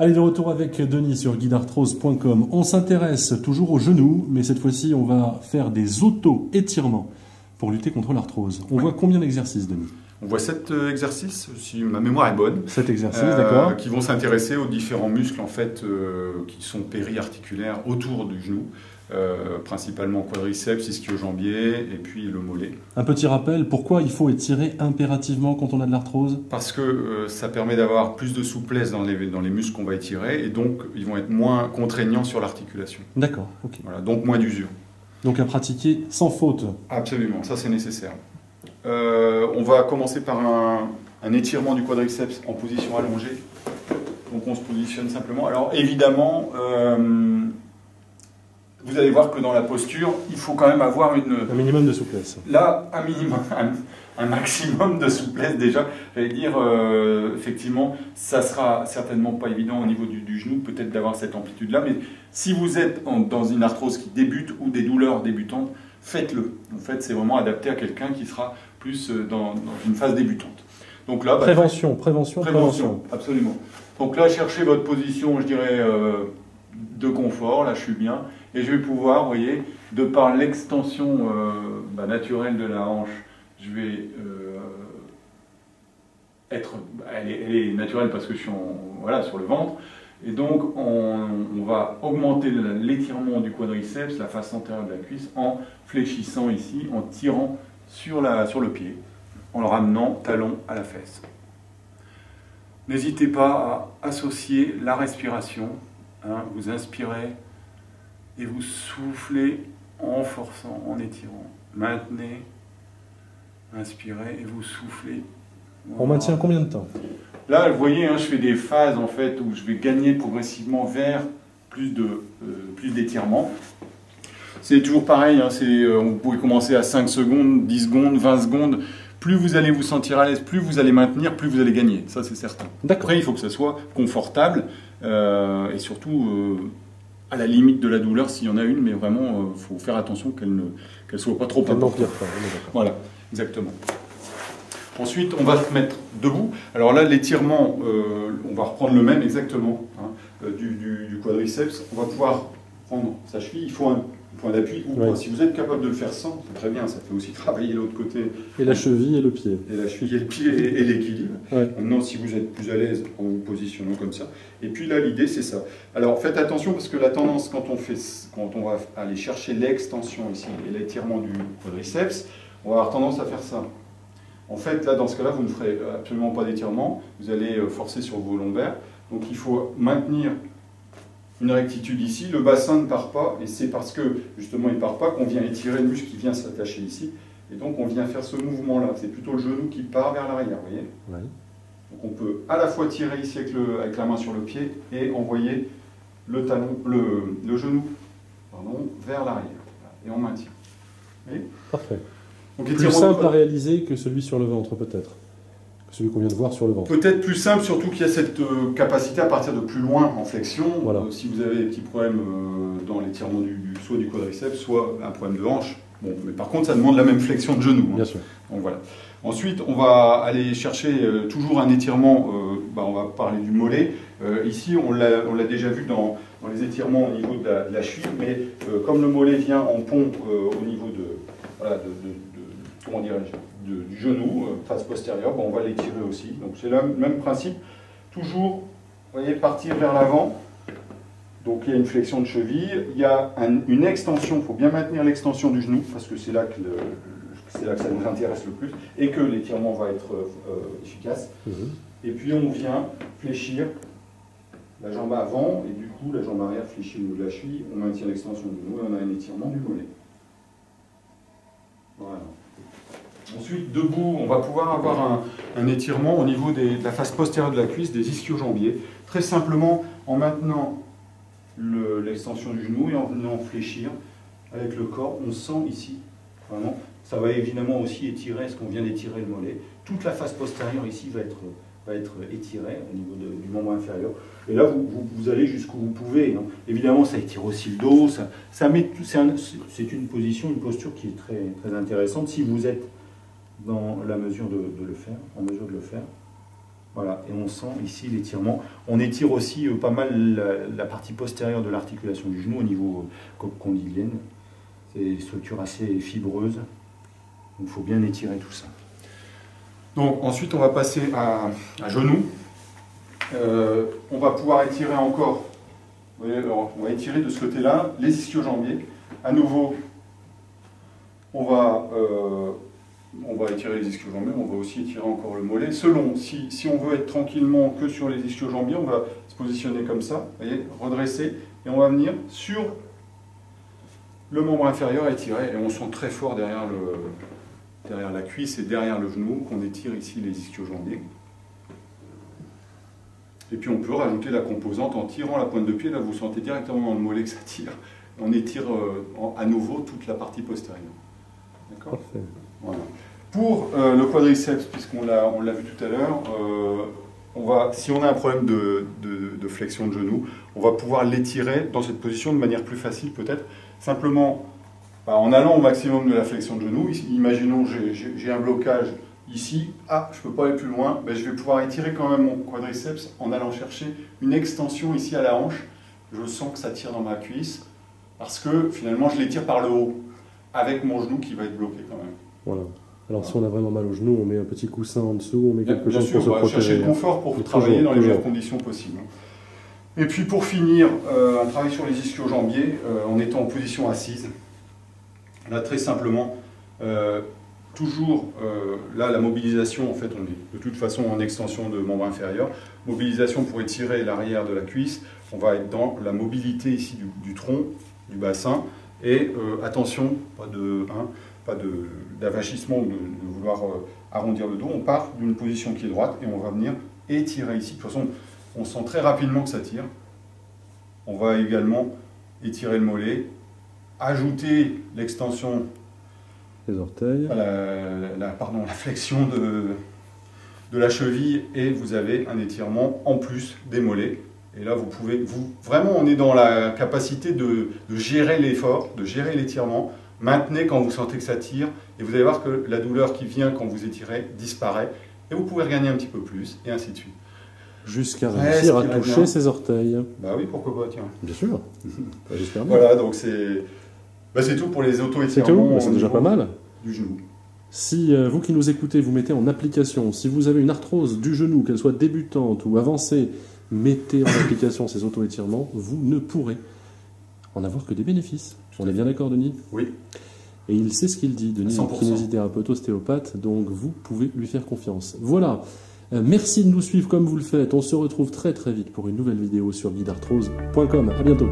Allez, de retour avec Denis sur guidarthrose.com. On s'intéresse toujours aux genoux, mais cette fois-ci, on va faire des auto-étirements pour lutter contre l'arthrose. On voit combien d'exercices, Denis? On voit 7 exercices, si ma mémoire est bonne. 7 exercices, d'accord. Qui vont s'intéresser aux différents muscles en fait, qui sont périarticulaires autour du genou. Principalement quadriceps, ischio-jambier et puis le mollet. Un petit rappel, pourquoi il faut étirer impérativement quand on a de l'arthrose? Parce que ça permet d'avoir plus de souplesse dans les muscles qu'on va étirer et donc ils vont être moins contraignants sur l'articulation. D'accord, ok. Voilà, donc moins d'usure. Donc à pratiquer sans faute. Absolument, ça c'est nécessaire. On va commencer par un étirement du quadriceps en position allongée. Donc on se positionne simplement. Alors évidemment, vous allez voir que dans la posture, il faut quand même avoir un minimum de souplesse. Là, un maximum de souplesse déjà. J'allais dire, effectivement, ça sera certainement pas évident au niveau du genou, peut-être d'avoir cette amplitude-là, mais si vous êtes dans une arthrose qui débute ou des douleurs débutantes, faites-le. En fait, c'est vraiment adapté à quelqu'un qui sera plus dans une phase débutante. Donc là, prévention. Absolument. Donc là, cherchez votre position, je dirais, de confort. Là, je suis bien. Et je vais pouvoir, vous voyez, de par l'extension naturelle de la hanche, je vais elle est naturelle parce que je suis sur le ventre. Et donc, on va augmenter l'étirement du quadriceps, la face antérieure de la cuisse, en fléchissant ici, en tirant sur le pied, en le ramenant talon à la fesse. N'hésitez pas à associer la respiration. Hein, vous inspirez et vous soufflez en forçant, en étirant. Maintenez, inspirez et vous soufflez. On maintient combien de temps? Là, vous voyez, hein, je fais des phases en fait où je vais gagner progressivement vers plus d'étirement. C'est toujours pareil, hein, vous pouvez commencer à 5 secondes, 10 secondes, 20 secondes. Plus vous allez vous sentir à l'aise, plus vous allez maintenir, plus vous allez gagner. Ça, c'est certain. Après, il faut que ça soit confortable et surtout à la limite de la douleur s'il y en a une, mais vraiment, il faut faire attention qu'elle ne soit pas trop importante. Voilà, exactement. Ensuite, on va se mettre debout. Alors là, l'étirement, on va reprendre le même exactement hein, du quadriceps. On va pouvoir prendre sa cheville. Il faut un point d'appui ou pas. Si vous êtes capable de le faire sans, c'est très bien. Ça fait aussi travailler l'autre côté. Et la cheville et le pied. Et la cheville et le pied et l'équilibre. Ouais. Maintenant, si vous êtes plus à l'aise en vous positionnant comme ça. Et puis là, l'idée, c'est ça. Alors, faites attention parce que la tendance, quand on va aller chercher l'extension ici et l'étirement du quadriceps, on va avoir tendance à faire ça. En fait, là, dans ce cas-là, vous ne ferez absolument pas d'étirement. Vous allez forcer sur vos lombaires. Donc, il faut maintenir une rectitude ici. Le bassin ne part pas. Et c'est parce que, justement, il ne part pas qu'on vient étirer le muscle qui vient s'attacher ici. Et donc, on vient faire ce mouvement-là. C'est plutôt le genou qui part vers l'arrière, vous voyez. Ouais. Donc, on peut à la fois tirer ici avec la main sur le pied et envoyer le genou vers l'arrière. Et on maintient. Vous voyez ? Parfait. Donc, plus simple à réaliser que celui sur le ventre, peut-être. Celui qu'on vient de voir sur le ventre. Peut-être plus simple, surtout qu'il y a cette capacité à partir de plus loin en flexion. Voilà. Si vous avez des petits problèmes dans l'étirement soit du quadriceps, soit un problème de hanche. Bon, mais par contre, ça demande la même flexion de genou. Hein. Bien sûr. Donc voilà. Ensuite, on va aller chercher toujours un étirement. On va parler du mollet. Ici, on l'a déjà vu dans les étirements au niveau de la cheville, mais comme le mollet vient en pont au niveau comment dirais-je, du genou, face postérieure, on va l'étirer aussi. Donc c'est le même principe. Toujours, vous voyez, partir vers l'avant. Donc il y a une flexion de cheville, il y a une extension, il faut bien maintenir l'extension du genou, parce que c'est là que ça nous intéresse le plus, et que l'étirement va être efficace. Et puis on vient fléchir la jambe avant, et du coup la jambe arrière fléchit au niveau de la cheville, on maintient l'extension du genou, et on a un étirement du mollet. Voilà. Ensuite, debout, on va pouvoir avoir un étirement au niveau de la face postérieure de la cuisse, des ischio-jambiers, très simplement en maintenant l'extension du genou et en venant fléchir avec le corps. On sent ici, vraiment, ça va évidemment aussi étirer, ce qu'on vient d'étirer le mollet. Toute la face postérieure ici va être étirée au niveau du membre inférieur. Et là, vous allez jusqu'où vous pouvez. Hein. Évidemment, ça étire aussi le dos. C'est une position, une posture qui est très, très intéressante si vous êtes dans la mesure de le faire, en mesure de le faire. Voilà, et on sent ici l'étirement. On étire aussi pas mal la partie postérieure de l'articulation du genou au niveau condylienne. C'est une structure assez fibreuse, donc il faut bien étirer tout ça. Donc ensuite on va passer à genoux. On va pouvoir étirer encore, vous voyez, alors, on va étirer de ce côté-là les ischio-jambiers. À nouveau, on va étirer les ischio-jambiers, on va aussi étirer encore le mollet. Selon, si on veut être tranquillement que sur les ischio-jambiers, on va se positionner comme ça, vous voyez, redresser, et on va venir sur le membre inférieur étiré, et on sent très fort derrière la cuisse et derrière le genou qu'on étire ici les ischio-jambiers. Et puis on peut rajouter la composante en tirant la pointe de pied, là vous sentez directement dans le mollet que ça tire. On étire à nouveau toute la partie postérieure. D'accord ? Parfait. Voilà. Pour le quadriceps, puisqu'on l'a vu tout à l'heure, si on a un problème de flexion de genou, on va pouvoir l'étirer dans cette position de manière plus facile peut-être. Simplement, en allant au maximum de la flexion de genou, imaginons j'ai un blocage ici, je ne peux pas aller plus loin, je vais pouvoir étirer quand même mon quadriceps en allant chercher une extension ici à la hanche. Je sens que ça tire dans ma cuisse, parce que finalement je l'étire par le haut, avec mon genou qui va être bloqué quand même. Voilà. Alors si on a vraiment mal au genou, on met un petit coussin en dessous, on met quelque chose pour se protéger. Chercher le confort pour travailler dans les meilleures conditions possibles. Et puis pour finir, un travail sur les ischio-jambiers en étant en position assise. Là très simplement, toujours là la mobilisation, en fait on est de toute façon en extension de membre inférieur. Mobilisation pour étirer l'arrière de la cuisse. On va être dans la mobilité ici du tronc, du bassin. Et attention, pas d'avachissement, de vouloir arrondir le dos. On part d'une position qui est droite et on va venir étirer ici. De toute façon, on sent très rapidement que ça tire. On va également étirer le mollet, ajouter l'extension, les orteils, la flexion de la cheville, et vous avez un étirement en plus des mollets. Et là, vraiment, on est dans la capacité de gérer l'effort, de gérer l'étirement. Maintenez quand vous sentez que ça tire, et vous allez voir que la douleur qui vient quand vous étirez disparaît, et vous pouvez regagner un petit peu plus, et ainsi de suite. Jusqu'à réussir à toucher ses orteils. Bah oui, pourquoi pas, tiens. Bien sûr. J'espère bien. Voilà, donc c'est tout pour les auto-étirements. C'est déjà pas mal. Du genou. Si vous qui nous écoutez, vous mettez en application, si vous avez une arthrose du genou, qu'elle soit débutante ou avancée, mettez en application ces auto-étirements, vous ne pourrez en avoir que des bénéfices. On est bien d'accord, Denis ? Oui. Et il sait ce qu'il dit, Denis, kinésithérapeute, ostéopathe, donc vous pouvez lui faire confiance. Voilà. Merci de nous suivre comme vous le faites. On se retrouve très très vite pour une nouvelle vidéo sur guidarthrose.com. À bientôt.